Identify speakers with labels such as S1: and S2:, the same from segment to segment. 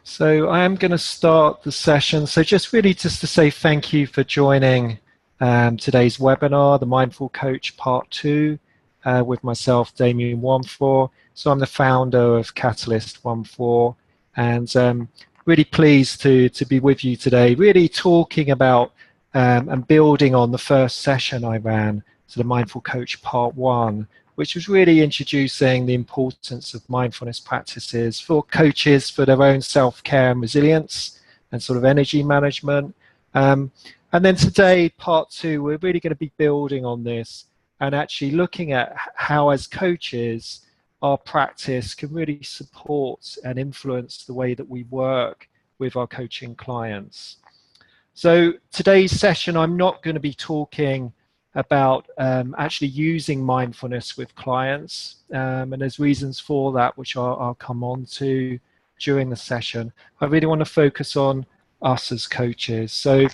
S1: So I am going to start the session. So just really just to say thank you for joining today's webinar, the Mindful Coach Part 2, with myself, Damien Wamfor. So I'm the founder of Catalyst 14, and really pleased to be with you today, really talking about and building on the first session I ran, so the Mindful Coach Part 1, which was really introducing the importance of mindfulness practices for coaches for their own self-care and resilience and sort of energy management. And then today, part 2, we're really going to be building on this and actually looking at how, as coaches, our practice can really support and influence the way that we work with our coaching clients. So today's session, I'm not going to be talking about actually using mindfulness with clients, and there's reasons for that which I'll come on to during the session. I really want to focus on us as coaches. So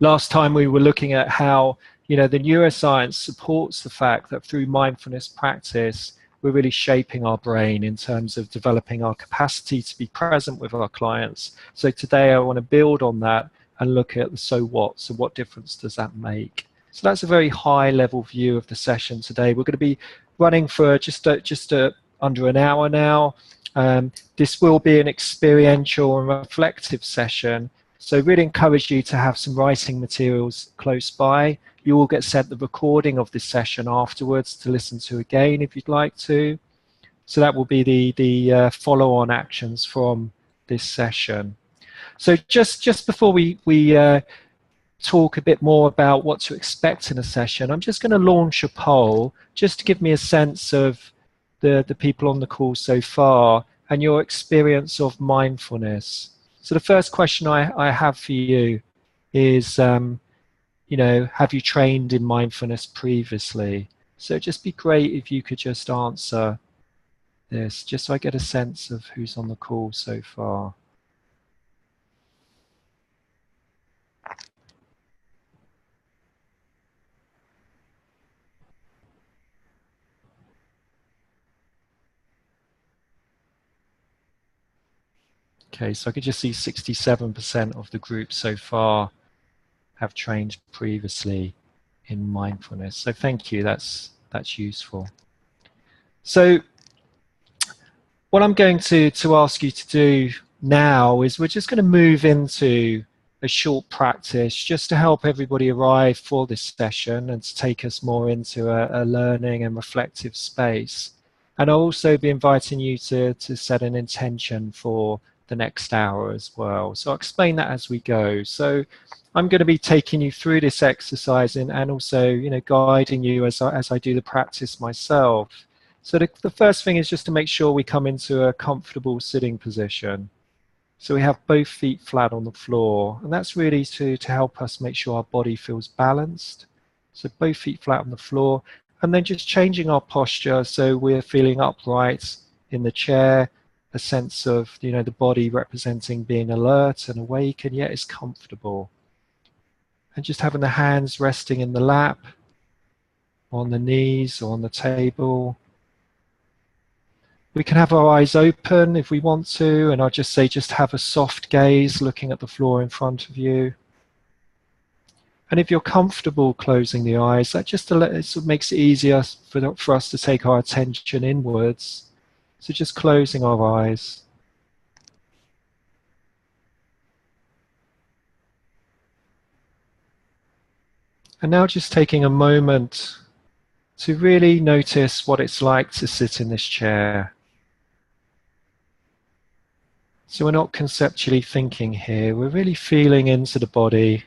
S1: last time we were looking at how the neuroscience supports the fact that through mindfulness practice we're really shaping our brain in terms of developing our capacity to be present with our clients. So today I want to build on that and look at the so what difference does that make? So that's a very high level view of the session today. We're going to be running for just under an hour now. This will be an experiential and reflective session. So really encourage you to have some writing materials close by. You will get sent the recording of this session afterwards to listen to again if you'd like to. So that will be the follow-on actions from this session. So just before we talk a bit more about what to expect in a session, I'm just going to launch a poll just to give me a sense of the people on the call so far and your experience of mindfulness. So the first question I have for you is, have you trained in mindfulness previously? So it'd just be great if you could just answer this, just so I get a sense of who's on the call so far. Okay, so I could just see 67% of the group so far have trained previously in mindfulness. So thank you, that's useful. So what I'm going to ask you to do now is we're just going to move into a short practice just to help everybody arrive for this session and to take us more into a learning and reflective space. And I'll also be inviting you to set an intention for the next hour as well. So I'll explain that as we go. So I'm going to be taking you through this exercise and also, guiding you as I do the practice myself. So the first thing is just to make sure we come into a comfortable sitting position. So we have both feet flat on the floor, and that's really to help us make sure our body feels balanced. So both feet flat on the floor, and then just changing our posture so we're feeling upright in the chair, a sense of the body representing being alert and awake and yet is comfortable. And just having the hands resting in the lap, on the knees or on the table. We can have our eyes open if we want to, and I'll just say just have a soft gaze looking at the floor in front of you. And if you're comfortable closing the eyes, that just makes it easier for us to take our attention inwards. So just closing our eyes. And now just taking a moment to really notice what it's like to sit in this chair. So we're not conceptually thinking here, we're really feeling into the body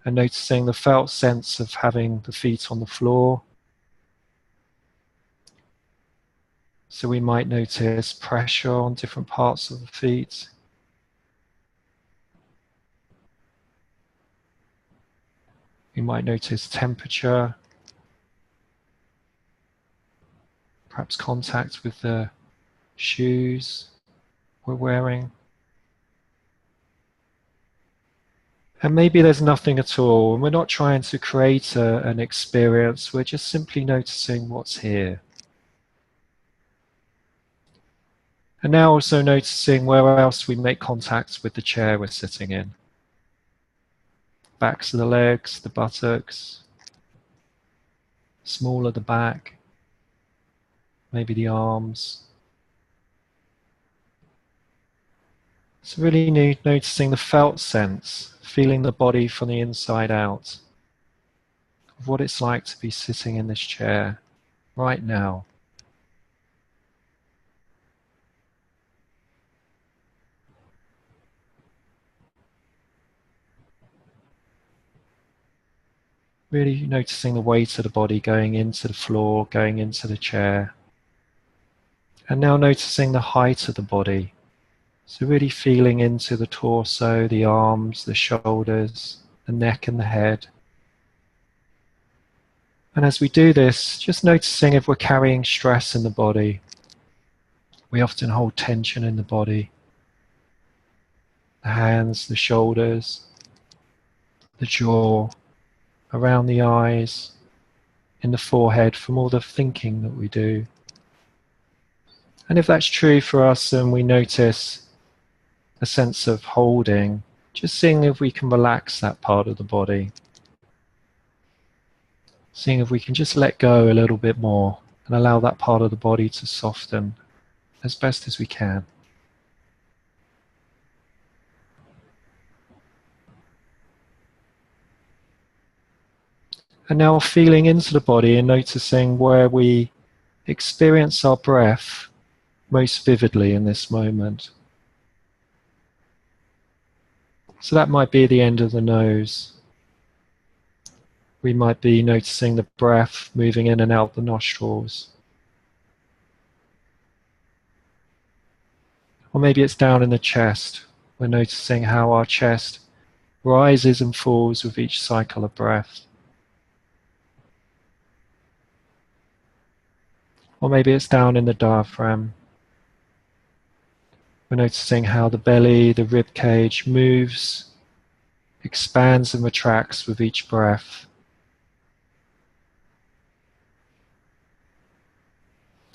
S1: and noticing the felt sense of having the feet on the floor. So we might notice pressure on different parts of the feet. We might notice temperature, perhaps contact with the shoes we're wearing. And maybe there's nothing at all, and we're not trying to create an experience, we're just simply noticing what's here. And now also noticing where else we make contact with the chair we're sitting in. Backs of the legs, the buttocks, small of the back, maybe the arms. So really noticing the felt sense, feeling the body from the inside out, of what it's like to be sitting in this chair right now. Really noticing the weight of the body going into the floor, going into the chair. And now noticing the height of the body. So really feeling into the torso, the arms, the shoulders, the neck and the head. And as we do this, just noticing if we're carrying stress in the body. We often hold tension in the body. The hands, the shoulders, the jaw, around the eyes, in the forehead from all the thinking that we do. And if that's true for us and we notice a sense of holding, just seeing if we can relax that part of the body. Seeing if we can just let go a little bit more and allow that part of the body to soften as best as we can. And now feeling into the body and noticing where we experience our breath most vividly in this moment. So that might be the end of the nose. We might be noticing the breath moving in and out the nostrils. Or maybe it's down in the chest. We're noticing how our chest rises and falls with each cycle of breath. Or maybe it's down in the diaphragm. We're noticing how the belly, the rib cage moves, expands and retracts with each breath.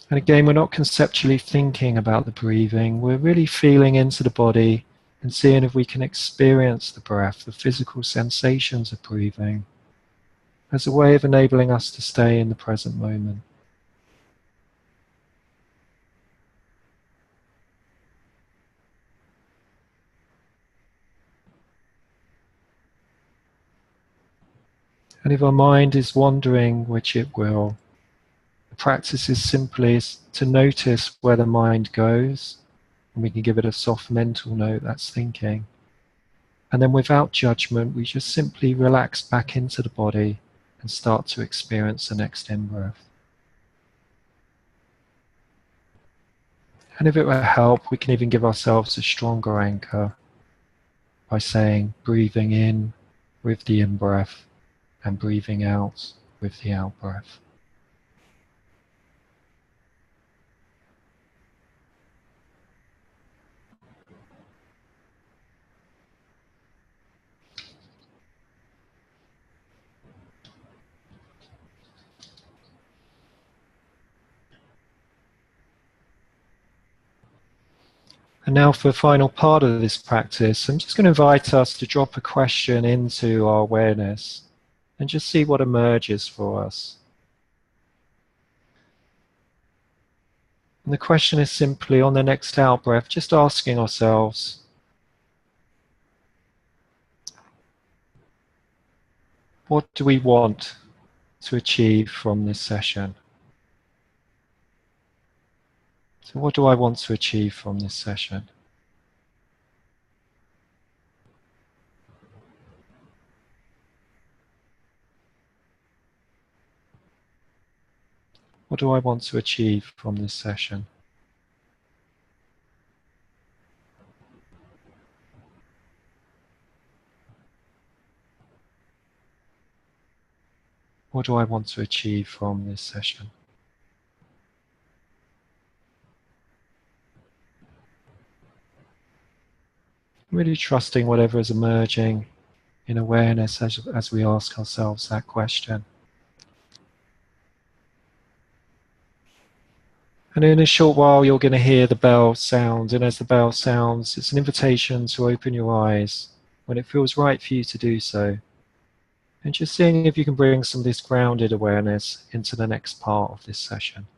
S1: And again, we're not conceptually thinking about the breathing. We're really feeling into the body and seeing if we can experience the breath, the physical sensations of breathing, as a way of enabling us to stay in the present moment. And if our mind is wandering, which it will, the practice is simply to notice where the mind goes, and we can give it a soft mental note, that's thinking. And then without judgment, we just simply relax back into the body and start to experience the next in-breath. And if it will help, we can even give ourselves a stronger anchor by saying, breathing in with the in-breath and breathing out with the out-breath. And now for the final part of this practice, I'm just going to invite us to drop a question into our awareness and just see what emerges for us. And the question is simply, on the next out-breath, just asking ourselves, what do we want to achieve from this session? So what do I want to achieve from this session? What do I want to achieve from this session? What do I want to achieve from this session? Really trusting whatever is emerging in awareness as we ask ourselves that question. And in a short while, you're going to hear the bell sound. And as the bell sounds, it's an invitation to open your eyes when it feels right for you to do so. And just seeing if you can bring some of this grounded awareness into the next part of this session.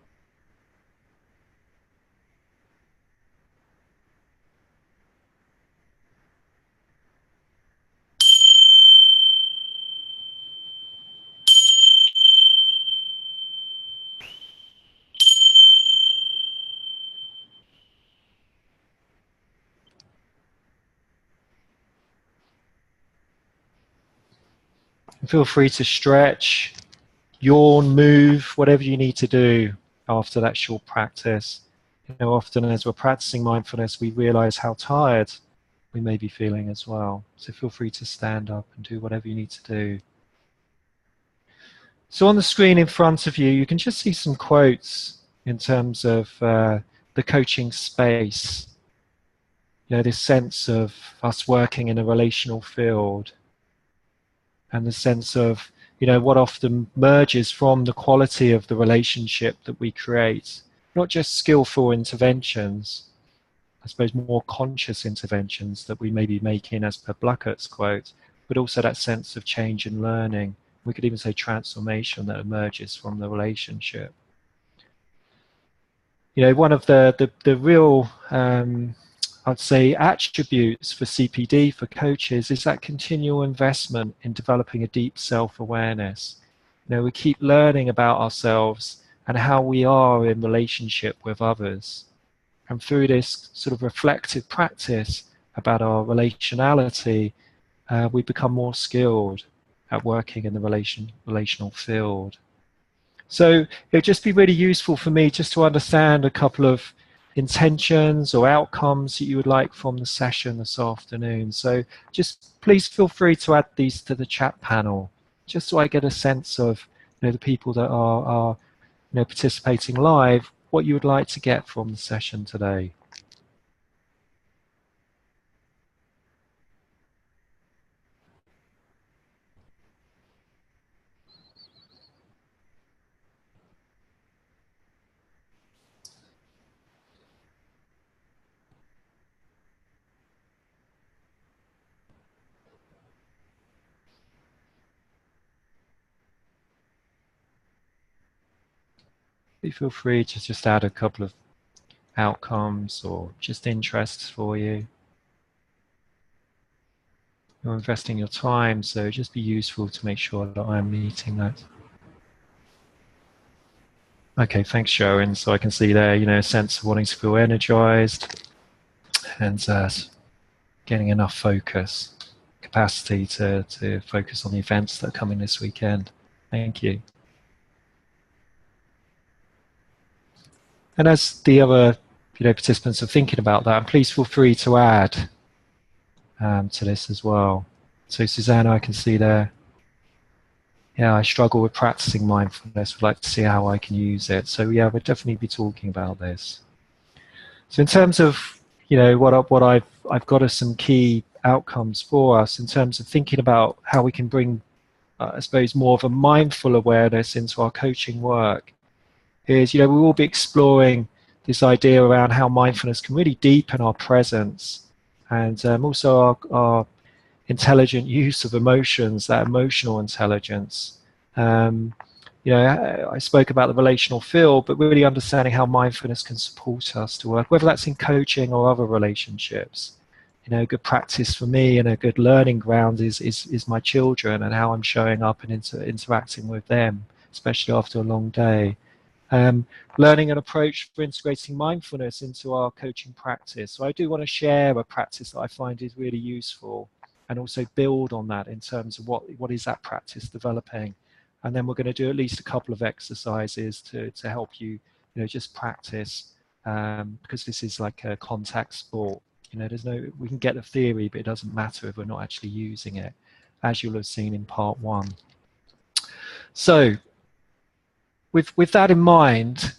S1: And feel free to stretch, yawn, move, whatever you need to do after that short practice. Often as we're practicing mindfulness, we realize how tired we may be feeling as well. So feel free to stand up and do whatever you need to do. So on the screen in front of you, you can just see some quotes in terms of the coaching space. This sense of us working in a relational field, and the sense of what often merges from the quality of the relationship that we create, not just skillful interventions, I suppose more conscious interventions that we may be making as per Blackhart's quote, but also that sense of change and learning. We could even say transformation that emerges from the relationship. One of the real I'd say attributes for CPD, for coaches, is that continual investment in developing a deep self-awareness. We keep learning about ourselves and how we are in relationship with others. And through this sort of reflective practice about our relationality, we become more skilled at working in the relational field. So it would just be really useful for me just to understand a couple of intentions or outcomes that you would like from the session this afternoon. So just please feel free to add these to the chat panel, just so I get a sense of the people that are participating live, what you would like to get from the session today. Feel free to just add a couple of outcomes or just interests for you. You're investing your time, so just be useful to make sure that I'm meeting that. Okay, thanks, Sharon. So I can see there, a sense of wanting to feel energized and getting enough focus, capacity to focus on the events that are coming this weekend. Thank you. And as the other participants are thinking about that, please feel free to add to this as well. So Susanna, I can see there, yeah, I struggle with practicing mindfulness, would like to see how I can use it. So yeah, we'll definitely be talking about this. So in terms of what I've got as some key outcomes for us in terms of thinking about how we can bring I suppose more of a mindful awareness into our coaching work is we will be exploring this idea around how mindfulness can really deepen our presence and also our intelligent use of emotions, that emotional intelligence. I spoke about the relational field, but really understanding how mindfulness can support us to work, whether that's in coaching or other relationships. A good practice for me and a good learning ground is my children and how I'm showing up and interacting with them, especially after a long day. Learning an approach for integrating mindfulness into our coaching practice. So I do want to share a practice that I find is really useful and also build on that in terms of what is that practice developing. And then we're going to do at least a couple of exercises to help you, just practice because this is like a contact sport. We can get the theory, but it doesn't matter if we're not actually using it, as you'll have seen in part 1. So with that in mind,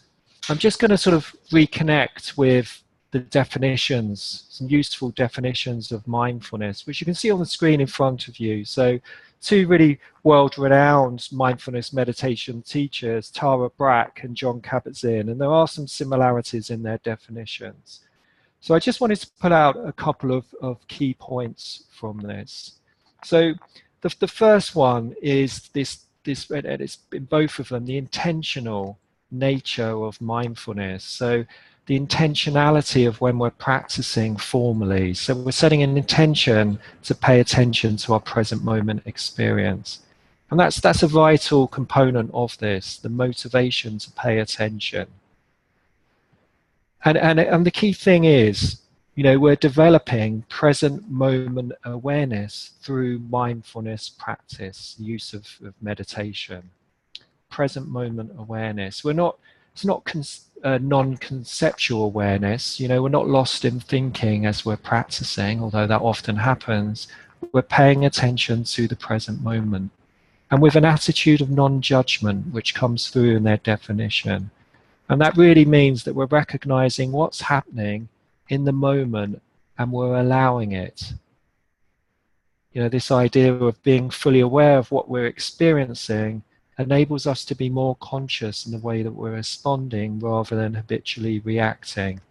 S1: I'm just going to sort of reconnect with the definitions, some useful definitions of mindfulness, which you can see on the screen in front of you. So two really world-renowned mindfulness meditation teachers, Tara Brach and John Kabat-Zinn, and there are some similarities in their definitions. So I just wanted to put out a couple of key points from this. So the first one is this, and it's in both of them, the intentional nature of mindfulness. So the intentionality of when we're practicing formally. So we're setting an intention to pay attention to our present moment experience. And that's a vital component of this, the motivation to pay attention. And the key thing is, we're developing present moment awareness through mindfulness practice, use of meditation. Present moment awareness. It's not non-conceptual awareness. We're not lost in thinking as we're practicing, although that often happens. We're paying attention to the present moment. And with an attitude of non-judgment, which comes through in their definition. And that really means that we're recognizing what's happening in the moment and we're allowing it. This idea of being fully aware of what we're experiencing enables us to be more conscious in the way that we're responding rather than habitually reacting.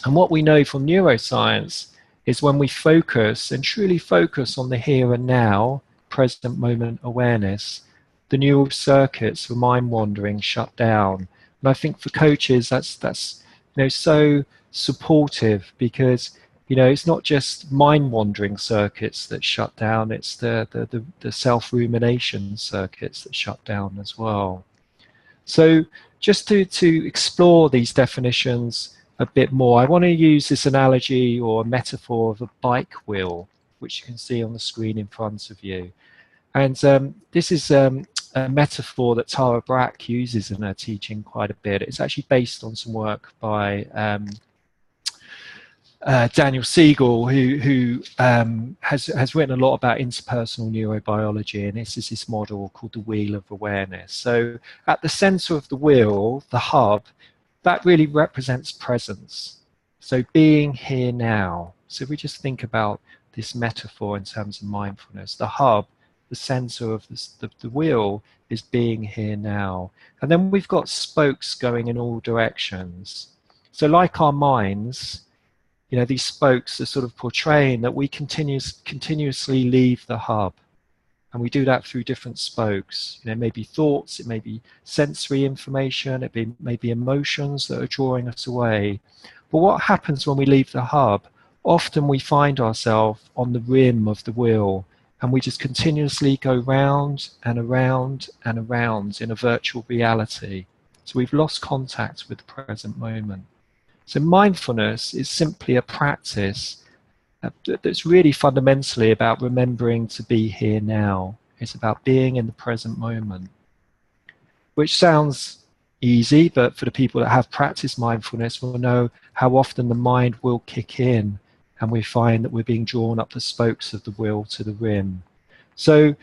S1: And what we know from neuroscience is when we focus and truly focus on the here and now, present moment awareness, the neural circuits for mind wandering shut down. And I think for coaches, that's so supportive, because it's not just mind-wandering circuits that shut down, it's the self-rumination circuits that shut down as well. So just to explore these definitions a bit more, I want to use this analogy or metaphor of a bike wheel, which you can see on the screen in front of you. And this is a metaphor that Tara Brach uses in her teaching quite a bit. It's actually based on some work by Daniel Siegel, who has written a lot about interpersonal neurobiology, and this is this model called the wheel of awareness. So at the center of the wheel, the hub, that really represents presence. So being here now. So if we just think about this metaphor in terms of mindfulness, the hub, the center of the wheel, is being here now. And then we've got spokes going in all directions. So like our minds, these spokes are sort of portraying that we continuously leave the hub. And we do that through different spokes. It may be thoughts, it may be sensory information, may be emotions that are drawing us away. But what happens when we leave the hub? Often we find ourselves on the rim of the wheel, and we just continuously go round and around and around in a virtual reality. So we've lost contact with the present moment. So mindfulness is simply a practice that's really fundamentally about remembering to be here now. It's about being in the present moment, which sounds easy, but for the people that have practiced mindfulness will know how often the mind will kick in and we find that we're being drawn up the spokes of the wheel to the rim. So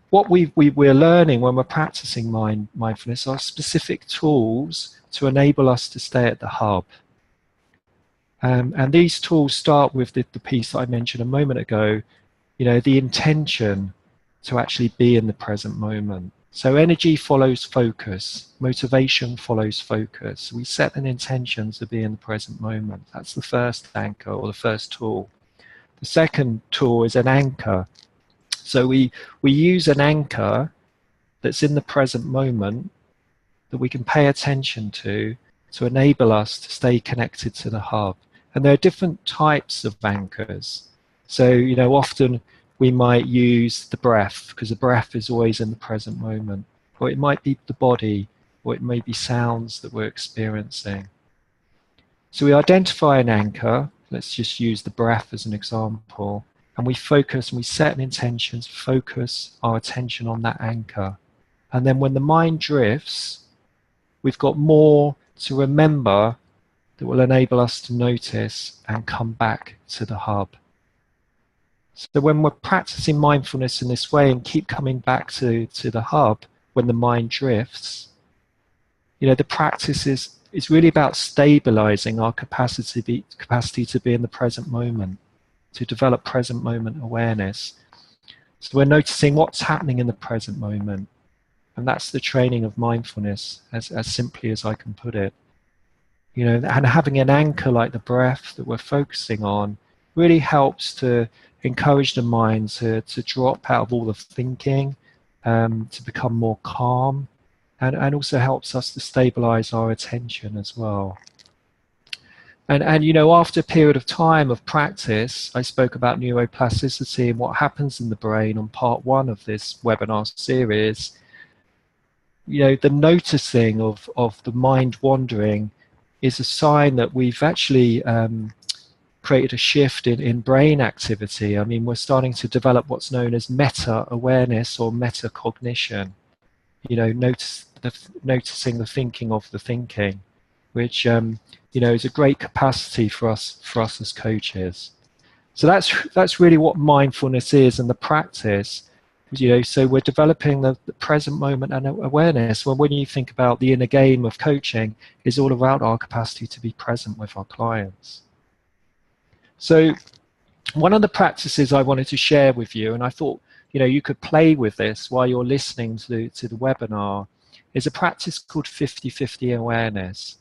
S1: what we're learning when we're practicing mindfulness are specific tools to enable us to stay at the hub. And these tools start with the piece that I mentioned a moment ago, the intention to actually be in the present moment. So energy follows focus, motivation follows focus. We set an intention to be in the present moment. That's the first anchor, or the first tool. The second tool is an anchor. So we use an anchor that's in the present moment that we can pay attention to enable us to stay connected to the hub. And there are different types of anchors. So, often we might use the breath, because the breath is always in the present moment. Or it might be the body, or it may be sounds that we're experiencing. So we identify an anchor. Let's just use the breath as an example. And we focus and we set an intention to focus our attention on that anchor. And then when the mind drifts, we've got more to remember that will enable us to notice and come back to the hub. So when we're practicing mindfulness in this way and keep coming back to the hub when the mind drifts, the practice is really about stabilizing our capacity to be in the present moment, to develop present moment awareness. So we're noticing what's happening in the present moment. And that's the training of mindfulness, as simply as I can put it. You know, and having an anchor like the breath that we're focusing on really helps to encourage the mind to drop out of all the thinking, to become more calm, and also helps us to stabilize our attention as well. And you know, after a period of time of practice, I spoke about neuroplasticity and what happens in the brain on part 1 of this webinar series. You know, the noticing of the mind wandering is a sign that we've actually created a shift in brain activity. I mean, we're starting to develop what's known as meta-awareness or metacognition. You know, noticing the thinking of the thinking, which you know, is a great capacity for us as coaches. So that's really what mindfulness is, and the practice. You know, so we're developing the present moment and awareness. Well, when you think about the inner game of coaching, is all about our capacity to be present with our clients. So one of the practices I wanted to share with you, and I thought, you know, you could play with this while you're listening to the webinar, is a practice called 50-50 awareness.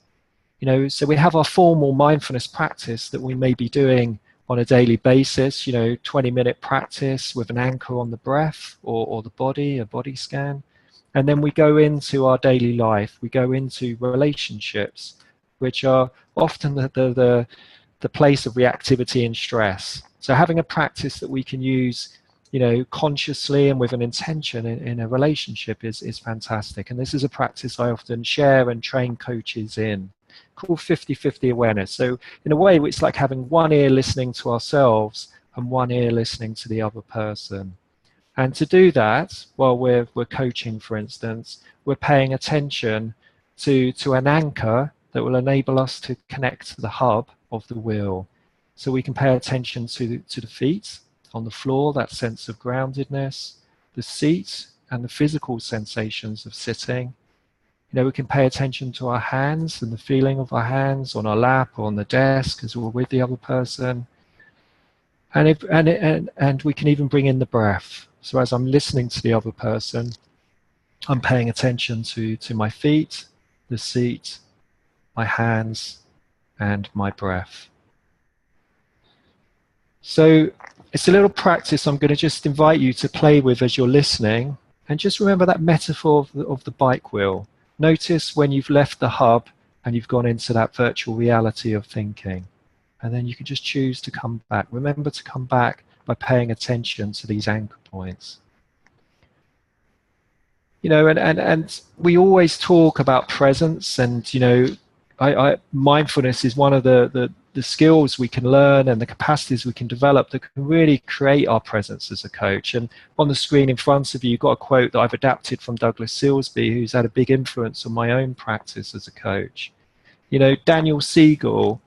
S1: You know, so we have our formal mindfulness practice that we may be doing on a daily basis, you know, 20-minute practice with an anchor on the breath or the body, a body scan. And then we go into our daily life, we go into relationships, which are often the place of reactivity and stress. So having a practice that we can use, you know, consciously and with an intention in a relationship is fantastic. And this is a practice I often share and train coaches in, called 50-50 awareness. So in a way, it's like having one ear listening to ourselves and one ear listening to the other person. And to do that, while we're coaching, for instance, we're paying attention to an anchor that will enable us to connect to the hub of the wheel. So we can pay attention to the feet on the floor, that sense of groundedness, the seat and the physical sensations of sitting. You know, we can pay attention to our hands and the feeling of our hands on our lap or on the desk as we're with the other person. And we can even bring in the breath. So as I'm listening to the other person, I'm paying attention to my feet, the seat, my hands, and my breath. So it's a little practice I'm going to just invite you to play with as you're listening. And just remember that metaphor of the bike wheel. Notice when you've left the hub and you've gone into that virtual reality of thinking. And then you can just choose to come back. Remember to come back by paying attention to these anchor points. You know, and we always talk about presence, and, you know, mindfulness is one of the skills we can learn and the capacities we can develop that can really create our presence as a coach. And on the screen in front of you, you've got a quote that I've adapted from Douglas Silsby, who's had a big influence on my own practice as a coach. You know, Daniel Siegel,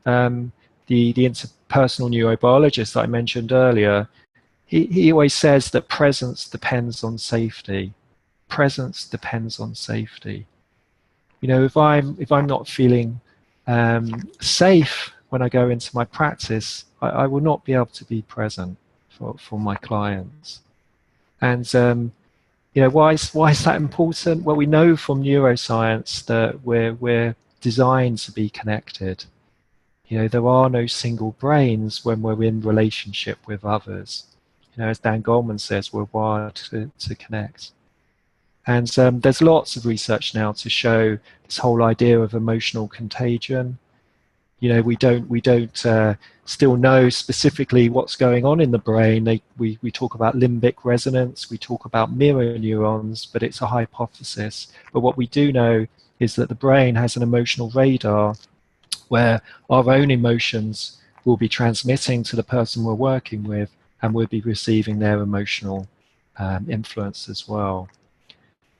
S1: the interpersonal neurobiologist that I mentioned earlier, he always says that presence depends on safety. Presence depends on safety. You know, if I'm not feeling safe when I go into my practice, I will not be able to be present for my clients. And you know, why is that important? Well, we know from neuroscience that we're designed to be connected. You know, there are no single brains when we're in relationship with others. You know, as Dan Goleman says, we're wired to connect. And there's lots of research now to show this whole idea of emotional contagion. You know, we don't still know specifically what's going on in the brain. We talk about limbic resonance, we talk about mirror neurons, but it's a hypothesis. But what we do know is that the brain has an emotional radar where our own emotions will be transmitting to the person we're working with, and we'll be receiving their emotional influence as well.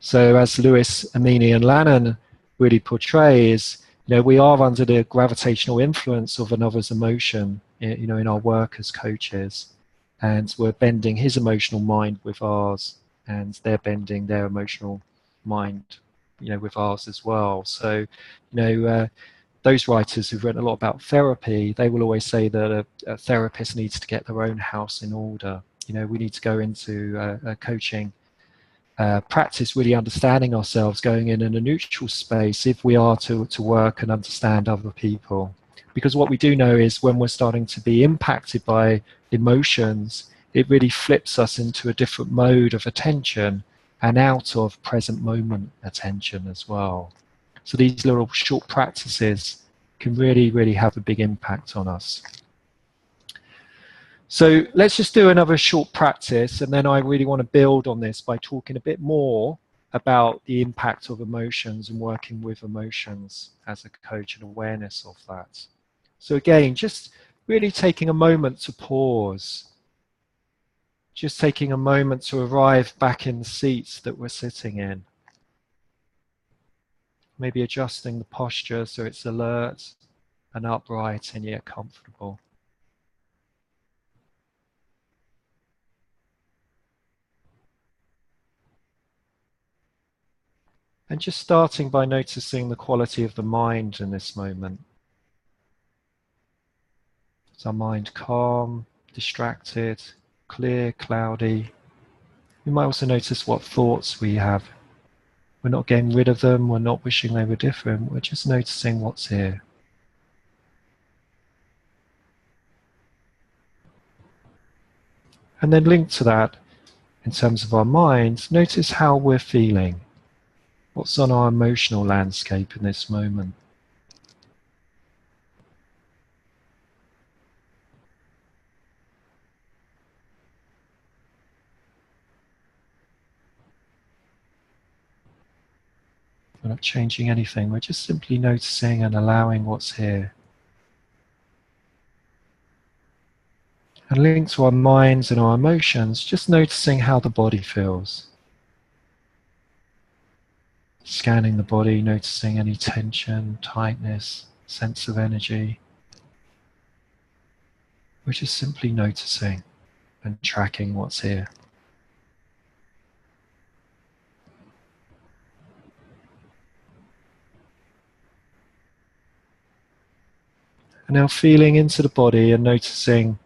S1: So as Lewis, Amini, and Lannon really portrays, you know, we are under the gravitational influence of another's emotion, you know, in our work as coaches, and we're bending his emotional mind with ours, and they're bending their emotional mind, you know, with ours as well. So, you know, those writers who've written a lot about therapy, they will always say that a therapist needs to get their own house in order. we need to go into a coaching practice really understanding ourselves, going in a neutral space if we are to work and understand other people. Because what we do know is when we're starting to be impacted by emotions, it really flips us into a different mode of attention and out of present moment attention as well. So these little short practices can really, really have a big impact on us. So let's just do another short practice, and then I really want to build on this by talking a bit more about the impact of emotions and working with emotions as a coach and awareness of that. So again, just really taking a moment to pause, just taking a moment to arrive back in the seats that we're sitting in. Maybe adjusting the posture so it's alert and upright and yet comfortable. And just starting by noticing the quality of the mind in this moment. Is our mind calm, distracted, clear, cloudy? We might also notice what thoughts we have. We're not getting rid of them, we're not wishing they were different, we're just noticing what's here. And then linked to that, in terms of our minds, notice how we're feeling. What's on our emotional landscape in this moment? We're not changing anything, we're just simply noticing and allowing what's here. And linked to our minds and our emotions, just noticing how the body feels. Scanning the body, noticing any tension, tightness, sense of energy. We're just simply noticing and tracking what's here. And now feeling into the body and noticing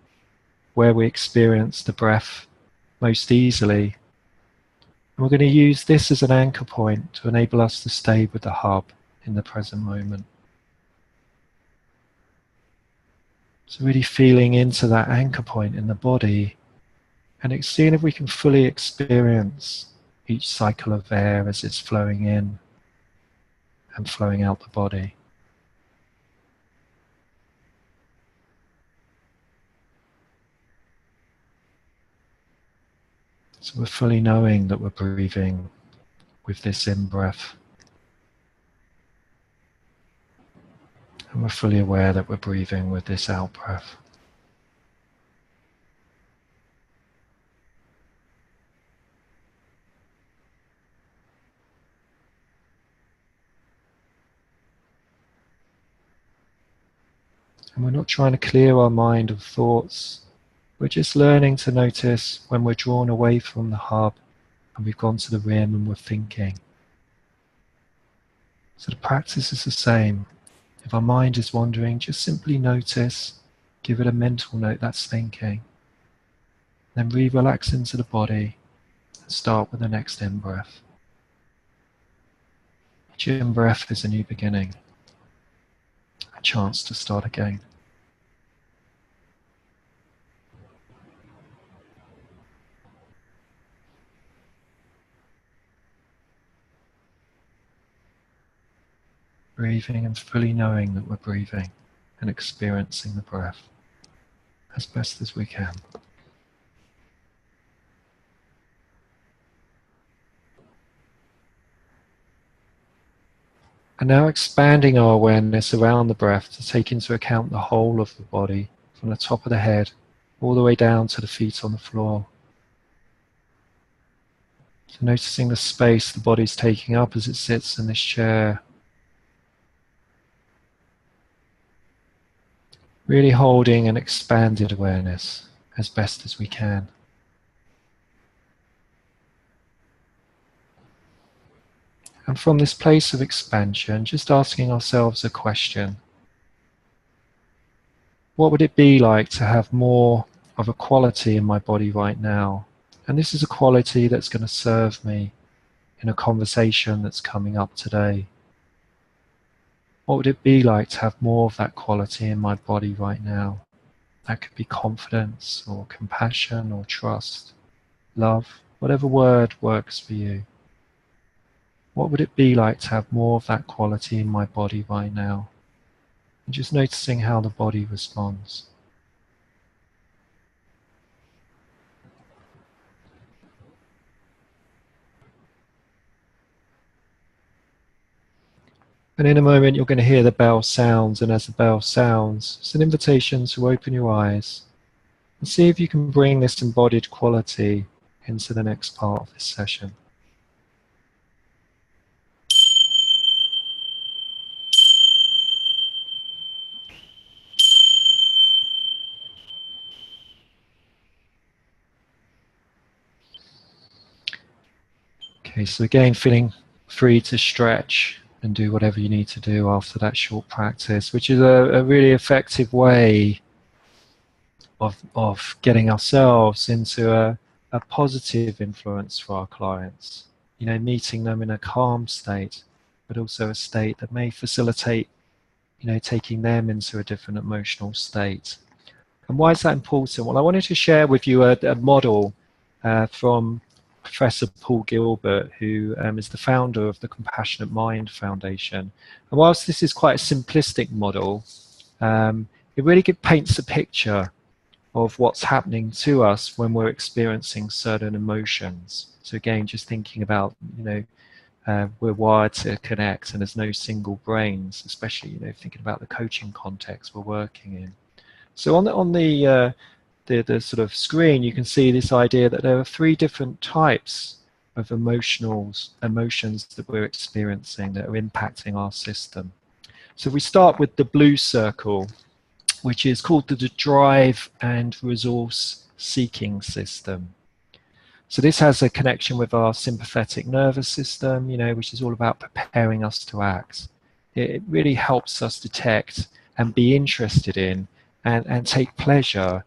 S1: where we experience the breath most easily. And we're going to use this as an anchor point to enable us to stay with the hub in the present moment. So really feeling into that anchor point in the body and seeing if we can fully experience each cycle of air as it's flowing in and flowing out the body. So we're fully knowing that we're breathing with this in-breath. And we're fully aware that we're breathing with this out-breath. And we're not trying to clear our mind of thoughts. We're just learning to notice when we're drawn away from the hub and we've gone to the rim and we're thinking. So the practice is the same. If our mind is wandering, just simply notice, give it a mental note that's thinking. Then relax into the body and start with the next in-breath. Each in-breath is a new beginning, a chance to start again. Breathing and fully knowing that we're breathing and experiencing the breath as best as we can. And now expanding our awareness around the breath to take into account the whole of the body, from the top of the head all the way down to the feet on the floor. So noticing the space the body's taking up as it sits in this chair. Really holding an expanded awareness as best as we can. And from this place of expansion, just asking ourselves a question. What would it be like to have more of a quality in my body right now. And this is a quality that's going to serve me in a conversation that's coming up today. What would it be like to have more of that quality in my body right now? That could be confidence or compassion or trust, love, whatever word works for you. What would it be like to have more of that quality in my body right now? And just noticing how the body responds. And in a moment you're going to hear the bell sounds, and as the bell sounds, it's an invitation to open your eyes and see if you can bring this embodied quality into the next part of this session. Okay, so again, feeling free to stretch and do whatever you need to do after that short practice, which is a really effective way of getting ourselves into a positive influence for our clients. You know, meeting them in a calm state, but also a state that may facilitate, you know, taking them into a different emotional state. And why is that important? Well, I wanted to share with you a model from Professor Paul Gilbert, who is the founder of the Compassionate Mind Foundation. And whilst this is quite a simplistic model, it really paints a picture of what's happening to us when we're experiencing certain emotions. So again, just thinking about, you know, we're wired to connect, and there's no single brains, especially, you know, thinking about the coaching context we're working in. So on the sort of screen, you can see this idea that there are 3 different types of emotions that we're experiencing that are impacting our system. So we start with the blue circle, which is called the drive and resource seeking system. So this has a connection with our sympathetic nervous system, you know, which is all about preparing us to act. It really helps us detect and be interested in and take pleasure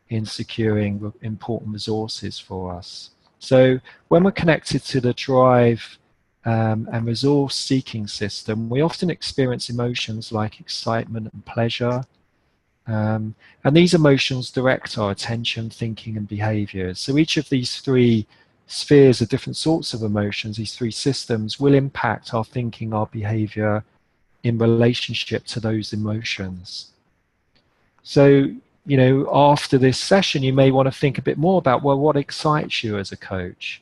S1: in securing important resources for us. So when we're connected to the drive and resource seeking system, we often experience emotions like excitement and pleasure. And these emotions direct our attention, thinking, and behaviors. So each of these 3 spheres of different sorts of emotions, these 3 systems, will impact our thinking, our behavior in relationship to those emotions. So, you know, after this session, you may want to think a bit more about, well, what excites you as a coach?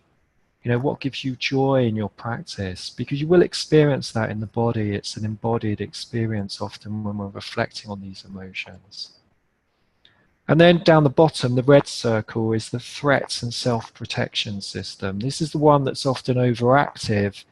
S1: You know, what gives you joy in your practice? Because you will experience that in the body. It's an embodied experience often when we're reflecting on these emotions. And then down the bottom, the red circle is the threats and self-protection system. This is the one that's often overactive,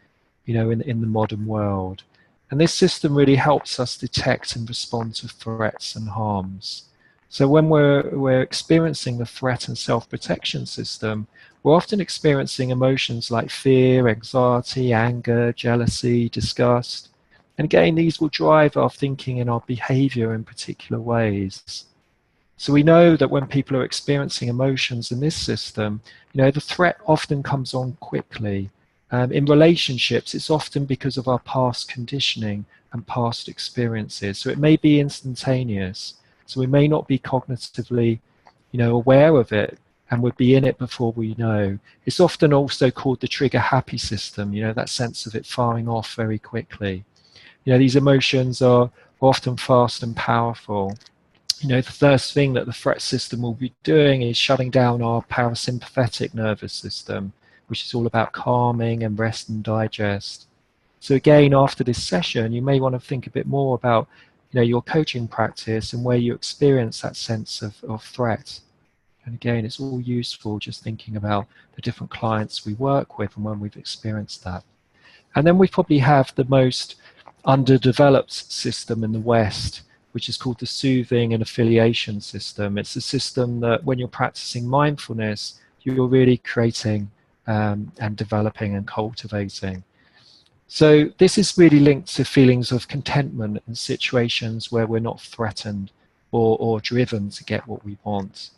S1: you know, in the modern world. And this system really helps us detect and respond to threats and harms. So when we're experiencing the threat and self-protection system, we're often experiencing emotions like fear, anxiety, anger, jealousy, disgust. And again, these will drive our thinking and our behavior in particular ways. So we know that when people are experiencing emotions in this system, you know, the threat often comes on quickly. In relationships, it's often because of our past conditioning and past experiences. So it may be instantaneous. So we may not be cognitively, you know, aware of it, and we'd be in it before we know. It's often also called the trigger happy system, you know, that sense of it firing off very quickly. You know, these emotions are often fast and powerful. You know, the first thing that the threat system will be doing is shutting down our parasympathetic nervous system, which is all about calming and rest and digest. So again, after this session, you may want to think a bit more about, you know, your coaching practice and where you experience that sense of threat. And again, it's all useful just thinking about the different clients we work with and when we've experienced that. And then we probably have the most underdeveloped system in the West, which is called the soothing and affiliation system. It's a system that when you're practicing mindfulness, you're really creating and developing and cultivating. So this is really linked to feelings of contentment in situations where we're not threatened or driven to get what we want.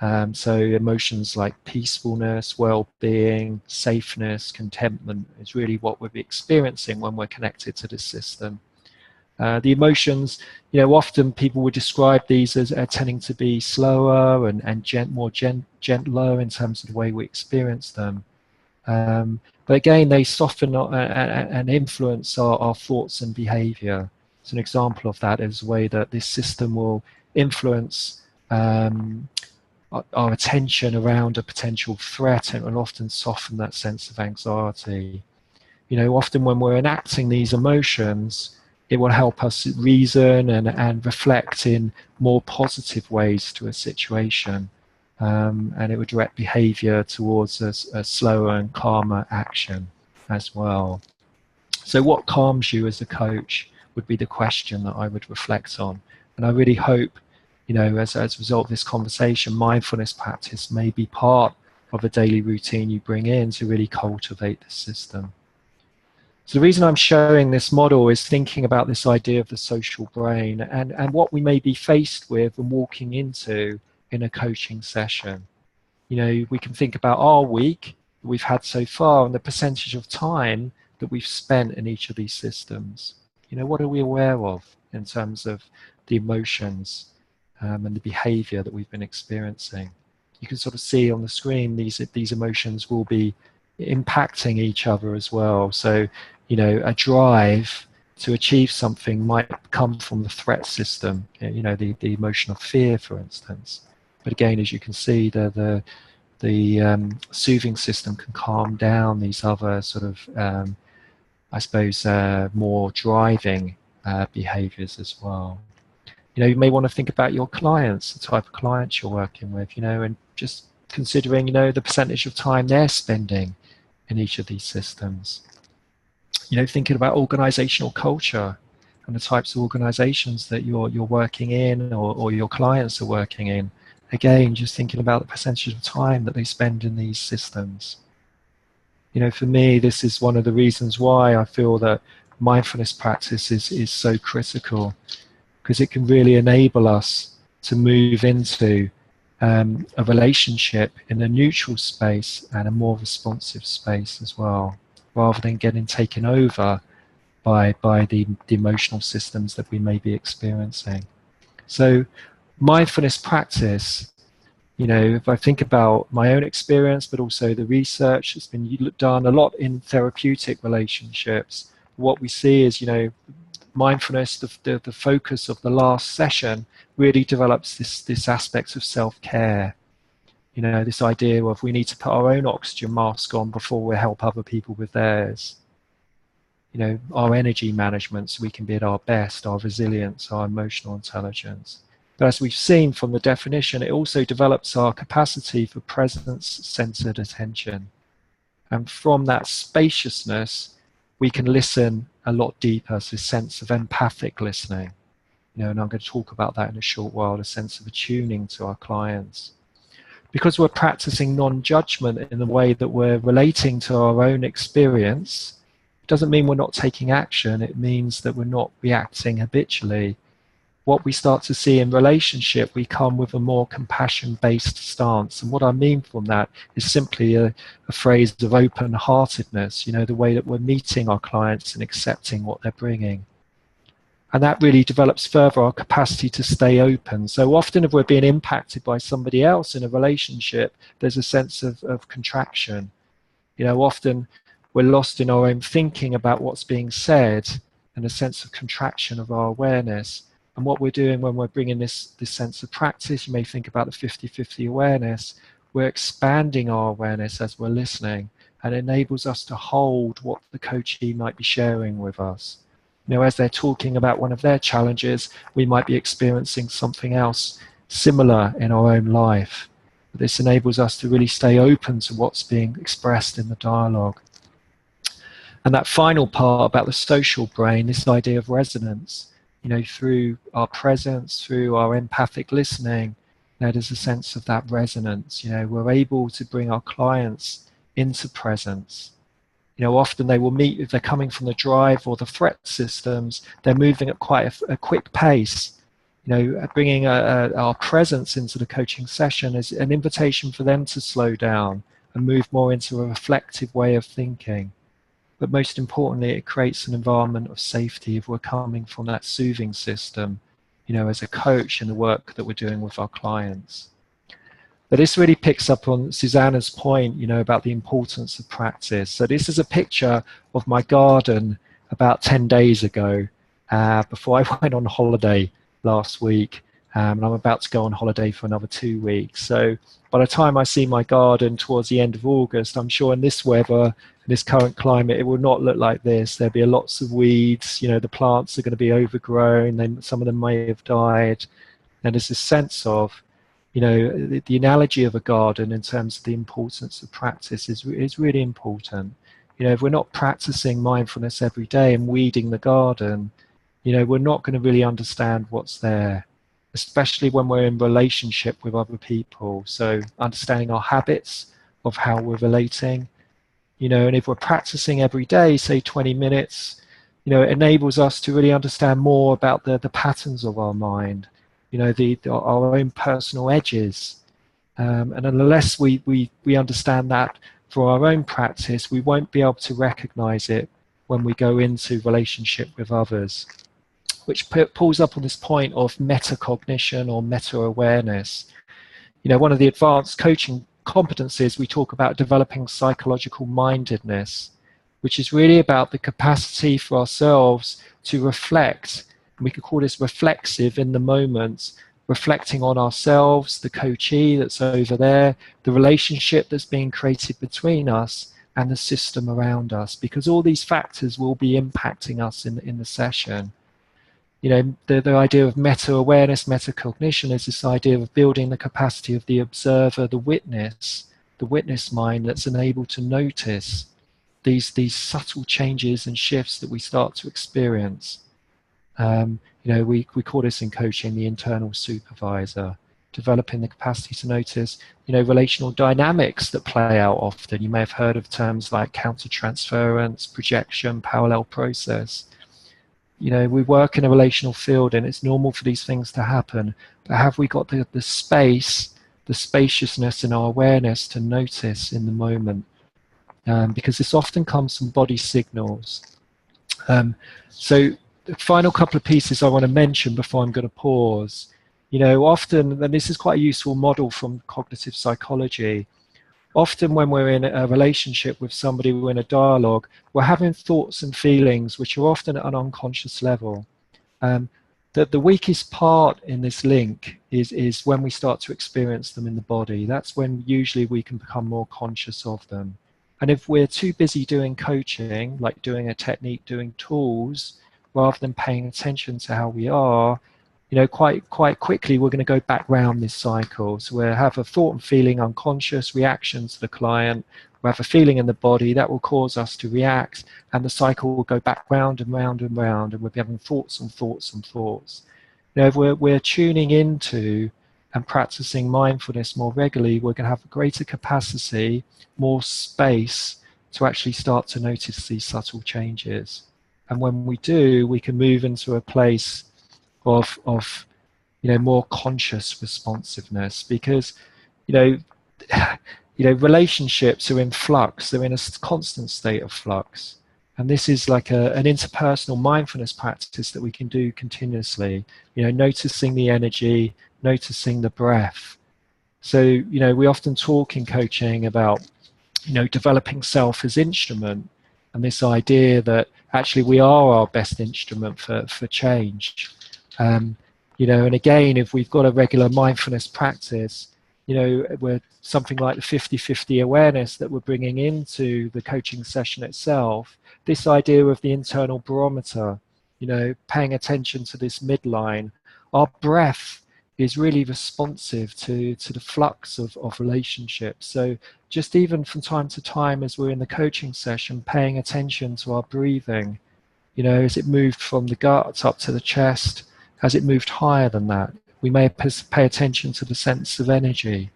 S1: So emotions like peacefulness, well-being, safeness, contentment is really what we're experiencing when we're connected to this system. The emotions, often people would describe these as tending to be slower and more gentler in terms of the way we experience them. But again, they soften and influence our thoughts and behavior. So an example of that is the way that this system will influence our attention around a potential threat, and will often soften that sense of anxiety. Often when we're enacting these emotions, it will help us reason and reflect in more positive ways to a situation. And it would direct behavior towards a slower and calmer action as well. So what calms you as a coach would be the question that I would reflect on. And I really hope, as a result of this conversation, mindfulness practice may be part of a daily routine you bring in to really cultivate the system. So the reason I'm showing this model is thinking about this idea of the social brain and what we may be faced with and walking into in a coaching session. We can think about our week that we've had so far and the percentage of time that we've spent in each of these systems. What are we aware of in terms of the emotions and the behavior that we've been experiencing? You can sort of see on the screen these emotions will be impacting each other as well. So, a drive to achieve something might come from the threat system, the emotion of fear, for instance. But again, as you can see, the soothing system can calm down these other sort of, I suppose, more driving behaviors as well. You may want to think about your clients, the type of clients you're working with, and just considering, the percentage of time they're spending in each of these systems. Thinking about organizational culture and the types of organizations that you're working in or your clients are working in. Again, just thinking about the percentage of time that they spend in these systems. For me, this is one of the reasons why I feel that mindfulness practice is so critical, because it can really enable us to move into a relationship in a neutral space and a more responsive space as well, rather than getting taken over by the emotional systems that we may be experiencing. So mindfulness practice, if I think about my own experience, but also the research that's been done a lot in therapeutic relationships, what we see is, mindfulness, the focus of the last session really develops this aspect of self-care. This idea of we need to put our own oxygen mask on before we help other people with theirs. Our energy management so we can be at our best, our resilience, our emotional intelligence. But as we've seen from the definition, it also develops our capacity for presence-centered attention. And from that spaciousness, we can listen a lot deeper, so a sense of empathic listening. And I'm going to talk about that in a short while, a sense of attuning to our clients. Because we're practicing non-judgment in the way that we're relating to our own experience, it doesn't mean we're not taking action. It means that we're not reacting habitually. What we start to see in relationship, we come with a more compassion-based stance. And what I mean from that is simply a phrase of open-heartedness, the way that we're meeting our clients and accepting what they're bringing. And that really develops further our capacity to stay open. So often if we're being impacted by somebody else in a relationship, there's a sense of contraction. Often we're lost in our own thinking about what's being said and a sense of contraction of our awareness. And what we're doing when we're bringing this sense of practice, you may think about the 50-50 awareness, we're expanding our awareness as we're listening, and it enables us to hold what the coachee might be sharing with us. As they're talking about one of their challenges, we might be experiencing something else similar in our own life. This enables us to really stay open to what's being expressed in the dialogue. And that final part about the social brain, this idea of resonance, through our presence, through our empathic listening, there's a sense of that resonance. We're able to bring our clients into presence. Often they will meet, if they're coming from the drive or the threat systems, they're moving at quite a quick pace. bringing our presence into the coaching session is an invitation for them to slow down and move more into a reflective way of thinking. But most importantly, it creates an environment of safety if we're coming from that soothing system, as a coach in the work that we're doing with our clients. But this really picks up on Susanna's point, about the importance of practice. So this is a picture of my garden about 10 days ago, before I went on holiday last week. And I'm about to go on holiday for another 2 weeks. So by the time I see my garden towards the end of August, I'm sure in this weather, in this current climate, it will not look like this. There'll be lots of weeds, the plants are going to be overgrown, then some of them may have died. And there's this sense of, the analogy of a garden in terms of the importance of practice is really important. If we're not practicing mindfulness every day and weeding the garden, we're not going to really understand what's there, especially when we're in relationship with other people. So understanding our habits of how we're relating, and if we're practicing every day, say 20 minutes, it enables us to really understand more about the patterns of our mind, our own personal edges. And unless we understand that for our own practice, we won't be able to recognize it when we go into relationship with others, which pulls up on this point of metacognition or meta-awareness. One of the advanced coaching competencies, we talk about developing psychological mindedness, which is really about the capacity for ourselves to reflect. We could call this reflexive in the moment, reflecting on ourselves, the coachee that's over there, the relationship that's being created between us and the system around us, because all these factors will be impacting us in the session. The idea of meta-awareness, metacognition is this idea of building the capacity of the observer, the witness mind that's enabled to notice these subtle changes and shifts that we start to experience. We call this in coaching the internal supervisor, developing the capacity to notice, relational dynamics that play out often. You may have heard of terms like countertransference, projection, parallel process. We work in a relational field and it's normal for these things to happen, but have we got the space, the spaciousness in our awareness to notice in the moment? Because this often comes from body signals. So the final couple of pieces I want to mention before I'm going to pause. Often, and this is quite a useful model from cognitive psychology, often when we're in a relationship with somebody, we're in a dialogue, we're having thoughts and feelings which are often at an unconscious level. The weakest part in this link is when we start to experience them in the body. That's when usually we can become more conscious of them. And if we're too busy doing coaching, like doing a technique, doing tools, rather than paying attention to how we are, quite quickly we're going to go back round this cycle. So we'll have a thought and feeling unconscious reaction to the client. We'll have a feeling in the body that will cause us to react, and the cycle will go back round and round and round, and we'll be having thoughts and thoughts and thoughts. If we're tuning into and practicing mindfulness more regularly, we're going to have a greater capacity, more space to actually start to notice these subtle changes. And when we do, we can move into a place of more conscious responsiveness, because relationships are in flux. They're in a constant state of flux, and this is like an interpersonal mindfulness practice that we can do continuously. Noticing the energy, noticing the breath. So we often talk in coaching about developing self as instrument, and this idea that actually we are our best instrument for change. And again, if we've got a regular mindfulness practice, we're something like the 50-50 awareness that we're bringing into the coaching session itself, this idea of the internal barometer, paying attention to this midline. Our breath is really responsive to the flux of relationships. So just even from time to time as we're in the coaching session, paying attention to our breathing, as it moved from the gut up to the chest, has it moved higher than that? We may pay attention to the sense of energy,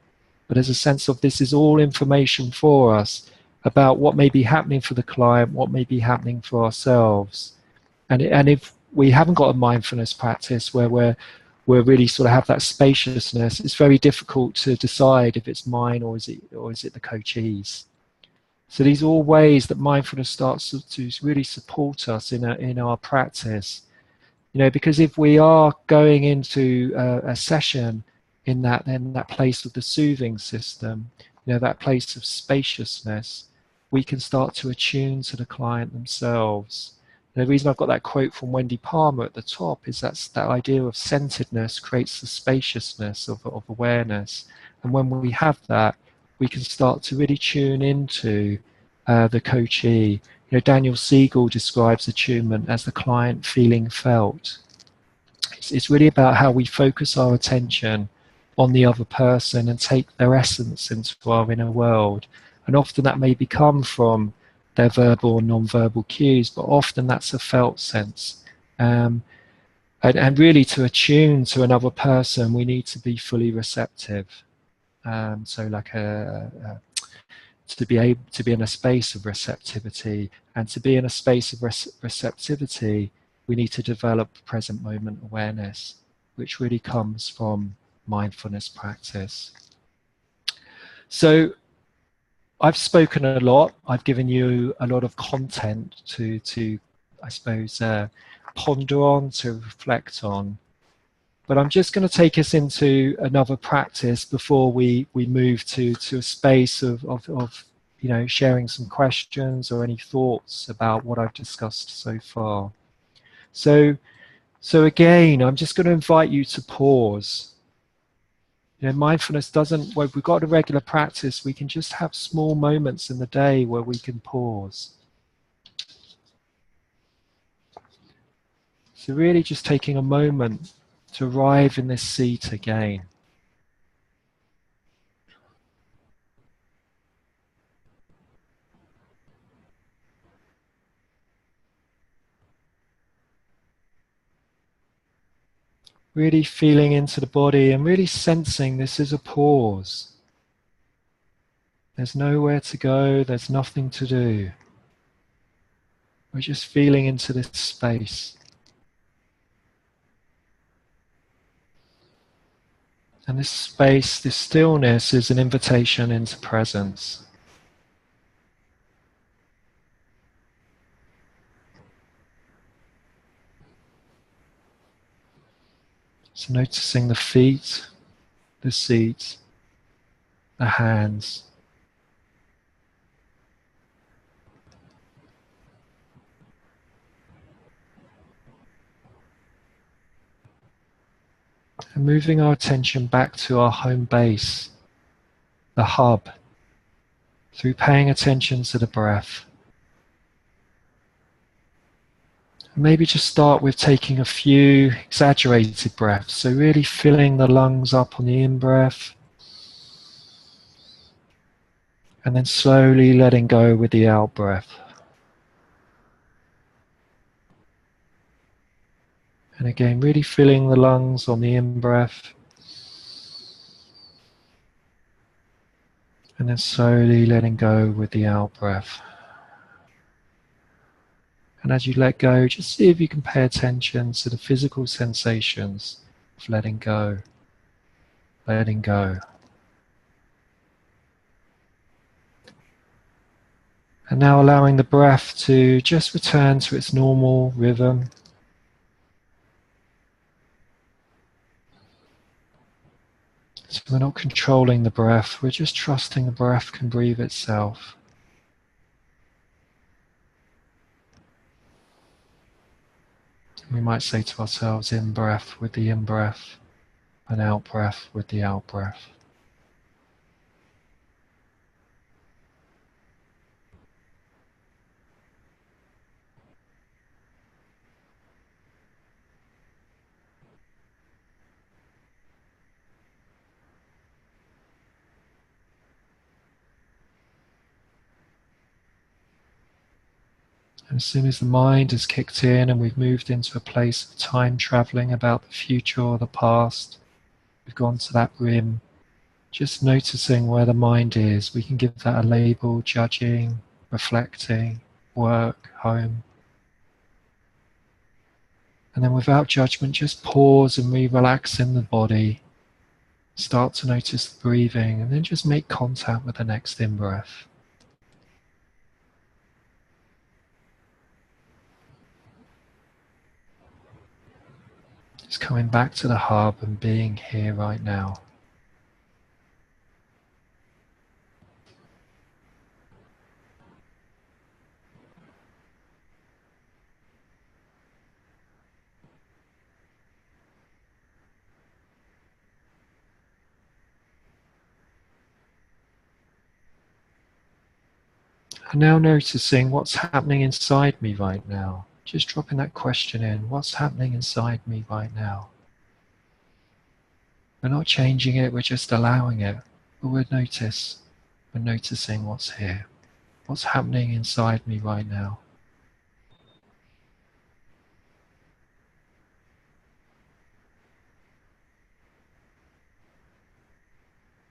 S1: but there's a sense of this is all information for us about what may be happening for the client, what may be happening for ourselves. And if we haven't got a mindfulness practice where we're we really sort of have that spaciousness, it's very difficult to decide if it's mine or is it the coachee's. So these are all ways that mindfulness starts to really support us in our practice. Because if we are going into a session in that place of the soothing system, that place of spaciousness, we can start to attune to the client themselves. And the reason I've got that quote from Wendy Palmer at the top is that idea of centeredness creates the spaciousness of awareness. And when we have that, we can start to really tune into the coachee. Daniel Siegel describes attunement as the client feeling felt. It's really about how we focus our attention on the other person and take their essence into our inner world. And often that may come from their verbal or non-verbal cues, but often that's a felt sense. And really to attune to another person, we need to be fully receptive. So like to be able to be in a space of receptivity, and to be in a space of receptivity, we need to develop present moment awareness, which really comes from mindfulness practice. So I've spoken a lot. I've given you a lot of content to I suppose, ponder on, to reflect on. But I'm just going to take us into another practice before we move to a space of sharing some questions or any thoughts about what I've discussed so far. So again, I'm just going to invite you to pause. Mindfulness doesn't, well, we've got a regular practice, we can just have small moments in the day where we can pause. So really just taking a moment to arrive in this seat again. Really feeling into the body and really sensing this is a pause. There's nowhere to go, there's nothing to do. We're just feeling into this space. And this space, this stillness, is an invitation into presence. So noticing the feet, the seat, the hands. And moving our attention back to our home base, the hub, through paying attention to the breath. And maybe just start with taking a few exaggerated breaths. So really filling the lungs up on the in-breath. And then slowly letting go with the out-breath. And again, really filling the lungs on the in-breath. And then slowly letting go with the out-breath. And as you let go, just see if you can pay attention to the physical sensations of letting go. Letting go. And now allowing the breath to just return to its normal rhythm. So we're not controlling the breath, we're just trusting the breath can breathe itself. We might say to ourselves, in-breath with the in-breath, and out-breath with the out-breath. And as soon as the mind has kicked in and we've moved into a place of time traveling about the future or the past, we've gone to that rim, just noticing where the mind is. We can give that a label: judging, reflecting, work, home. And then without judgment, just pause and relax in the body. Start to notice the breathing, and then just make contact with the next in-breath. Just coming back to the hub and being here right now. And now noticing what's happening inside me right now. Just dropping that question in. What's happening inside me right now? We're not changing it, we're just allowing it. But we're noticing what's here. What's happening inside me right now?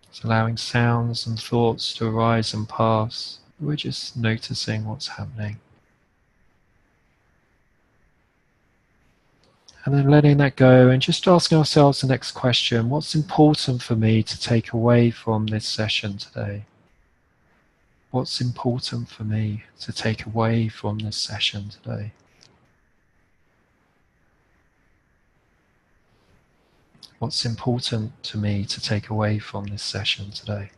S1: It's allowing sounds and thoughts to arise and pass. We're just noticing what's happening. And then letting that go and just asking ourselves the next question. What's important for me to take away from this session today? What's important for me to take away from this session today? What's important to me to take away from this session today?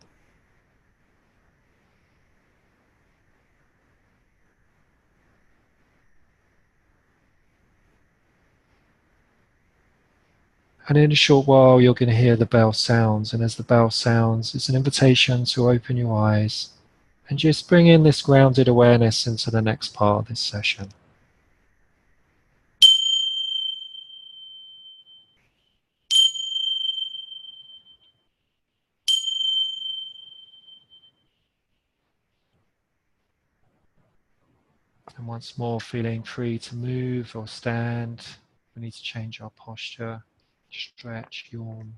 S1: And in a short while, you're going to hear the bell sounds. And as the bell sounds, it's an invitation to open your eyes and just bring in this grounded awareness into the next part of this session. And once more, feeling free to move or stand. We need to change our posture, stretch, yawn.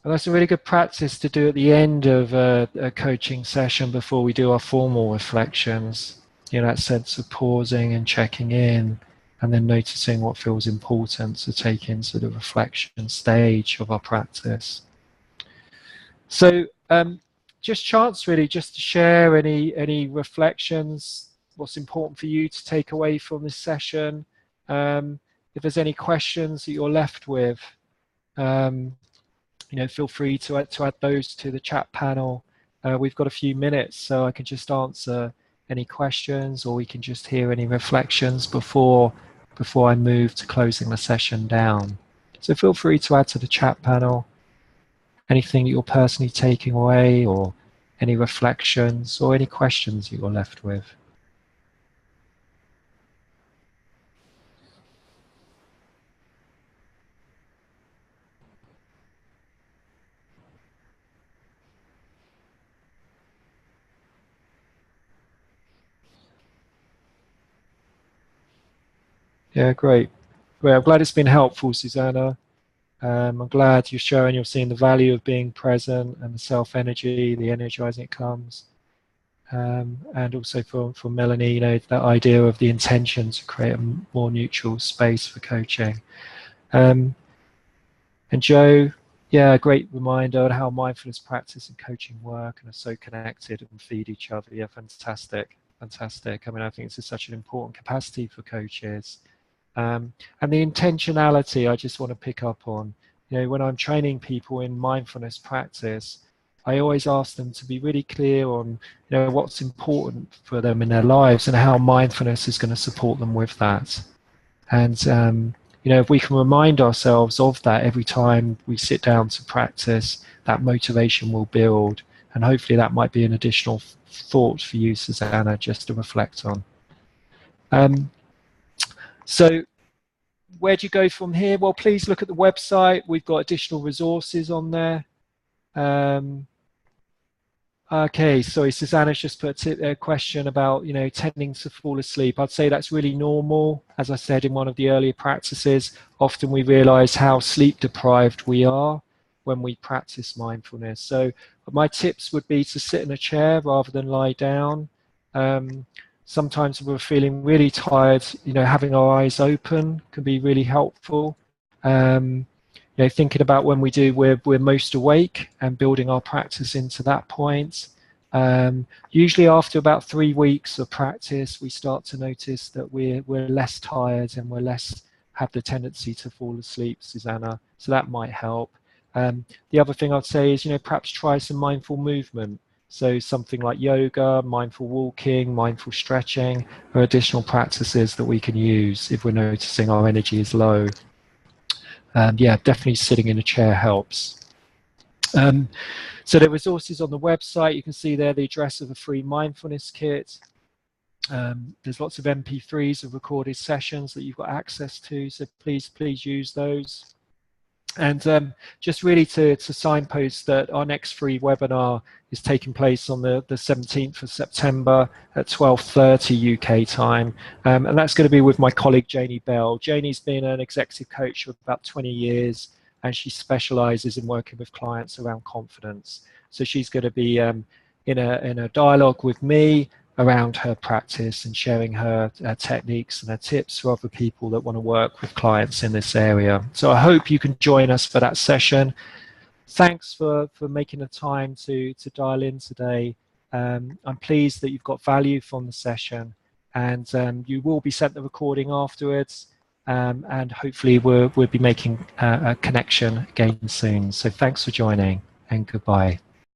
S1: And that's a really good practice to do at the end of a coaching session before we do our formal reflections. You know, that sense of pausing and checking in, and then noticing what feels important to take into the reflection stage of our practice. So just chance really just to share any reflections, what's important for you to take away from this session. If there's any questions that you're left with, you know, feel free to add those to the chat panel. We've got a few minutes, so I can just answer any questions, or we can just hear any reflections before I move to closing the session down. So feel free to add to the chat panel anything that you're personally taking away, or any reflections, or any questions that you're left with. Yeah, great. I'm glad it's been helpful, Susanna. I'm glad you're seeing the value of being present and the self-energy, the energizing it comes. And also for Melanie, you know, that idea of the intention to create a more neutral space for coaching. And Joe, yeah, a great reminder on how mindfulness practice and coaching work and are so connected and feed each other. Yeah, fantastic. I mean, I think it's such an important capacity for coaches. And the intentionality I just want to pick up on, you know, when I'm training people in mindfulness practice, I always ask them to be really clear on, you know, what's important for them in their lives and how mindfulness is going to support them with that. And, you know, if we can remind ourselves of that every time we sit down to practice, that motivation will build. And hopefully that might be an additional thought for you, Susanna, just to reflect on. So where do you go from here? Well, please look at the website. We've got additional resources on there. Okay, sorry, Susanna's just put a question about, you know, tending to fall asleep. I'd say that's really normal. As I said in one of the earlier practices, often we realize how sleep deprived we are when we practice mindfulness. So my tips would be to sit in a chair rather than lie down. Sometimes we're feeling really tired, having our eyes open can be really helpful. Thinking about when we're most awake and building our practice into that point. Usually after about 3 weeks of practice, we start to notice that we're less tired and we're less have the tendency to fall asleep, Susanna. So that might help. The other thing I'd say is, perhaps try some mindful movement. So something like yoga, mindful walking, mindful stretching are additional practices that we can use if we're noticing our energy is low. Yeah, definitely sitting in a chair helps. So the resources on the website, you can see there the address of a free mindfulness kit. There's lots of MP3s of recorded sessions that you've got access to, so please use those. And just really to signpost that our next free webinar is taking place on the 17th of September at 12:30 UK time. And that's going to be with my colleague Janie Bell. Janie's been an executive coach for about 20 years, and she specializes in working with clients around confidence. So she's going to be in a dialogue with me around her practice and sharing her techniques and her tips for other people that want to work with clients in this area. So I hope you can join us for that session. Thanks for making the time to dial in today. I'm pleased that you've got value from the session, and you will be sent the recording afterwards, and hopefully we'll be making a connection again soon. So thanks for joining, and goodbye.